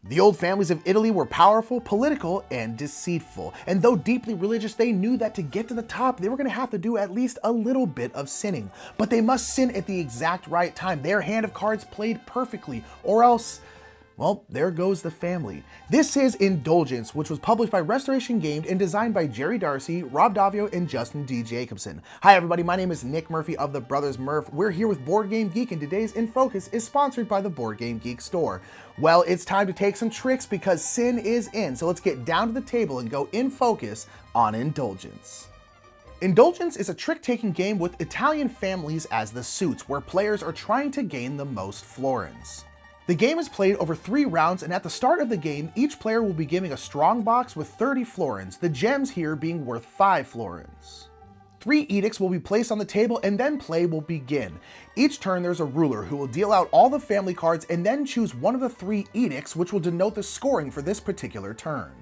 The old families of Italy were powerful, political, and deceitful. And though deeply religious, they knew that to get to the top, they were going to have to do at least a little bit of sinning. But they must sin at the exact right time. Their hand of cards played perfectly, or else, well, there goes the family. This is Indulgence, which was published by Restoration Games and designed by Jerry Darcy, Rob Daviau, and Justin D. Jacobson. Hi everybody, my name is Nick Murphy of the Brothers Murph. We're here with BoardGameGeek, and today's In Focus is sponsored by the BoardGameGeek store. Well, it's time to take some tricks because sin is in, so let's get down to the table and go in focus on Indulgence. Indulgence is a trick-taking game with Italian families as the suits, where players are trying to gain the most florins. The game is played over 3 rounds, and at the start of the game, each player will be given a strong box with 30 florins, the gems here being worth 5 florins. 3 edicts will be placed on the table and then play will begin. Each turn there's a ruler who will deal out all the family cards and then choose one of the 3 edicts which will denote the scoring for this particular turn.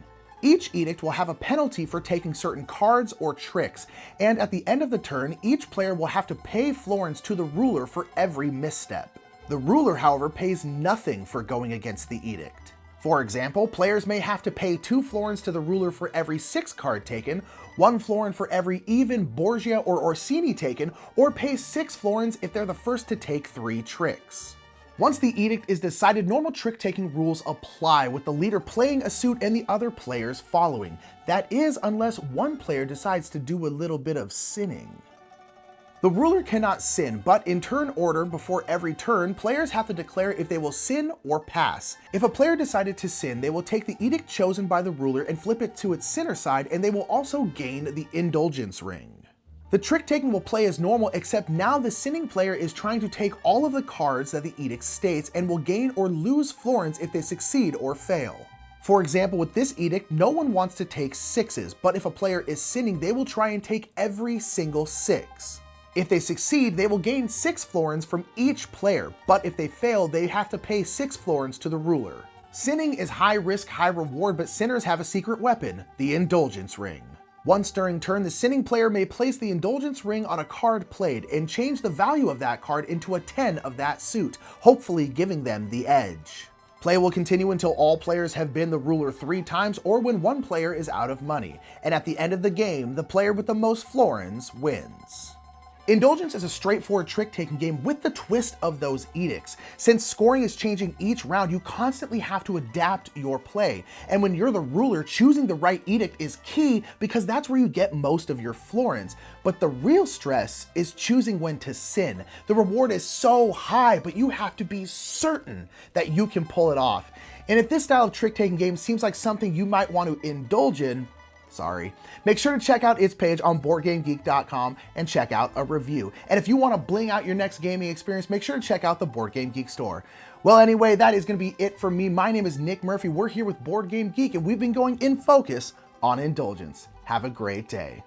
Each edict will have a penalty for taking certain cards or tricks, and at the end of the turn, each player will have to pay florins to the ruler for every misstep. The ruler, however, pays nothing for going against the edict. For example, players may have to pay 2 florins to the ruler for every 6 card taken, 1 florin for every even Borgia or Orsini taken, or pay 6 florins if they're the first to take 3 tricks. Once the edict is decided, normal trick-taking rules apply, with the leader playing a suit and the other players following. That is, unless one player decides to do a little bit of sinning. The ruler cannot sin, but in turn order before every turn, players have to declare if they will sin or pass. If a player decided to sin, they will take the edict chosen by the ruler and flip it to its sinner side, and they will also gain the Indulgence ring. The trick-taking will play as normal, except now the sinning player is trying to take all of the cards that the edict states and will gain or lose florins if they succeed or fail. For example, with this edict, no one wants to take 6s, but if a player is sinning, they will try and take every single 6. If they succeed, they will gain 6 florins from each player, but if they fail, they have to pay 6 florins to the ruler. Sinning is high risk, high reward, but sinners have a secret weapon, the Indulgence ring. Once during turn, the sinning player may place the Indulgence ring on a card played and change the value of that card into a 10 of that suit, hopefully giving them the edge. Play will continue until all players have been the ruler 3 times or when one player is out of money, and at the end of the game, the player with the most florins wins. Indulgence is a straightforward trick-taking game with the twist of those edicts. Since scoring is changing each round, you constantly have to adapt your play. And when you're the ruler, choosing the right edict is key because that's where you get most of your florins. But the real stress is choosing when to sin. The reward is so high, but you have to be certain that you can pull it off. And if this style of trick-taking game seems like something you might want to indulge in, sorry. Make sure to check out its page on BoardGameGeek.com and check out a review. And if you want to bling out your next gaming experience, make sure to check out the BoardGameGeek store. Well, anyway, that is going to be it for me. My name is Nick Murphy. We're here with BoardGameGeek, and we've been going in focus on Indulgence. Have a great day.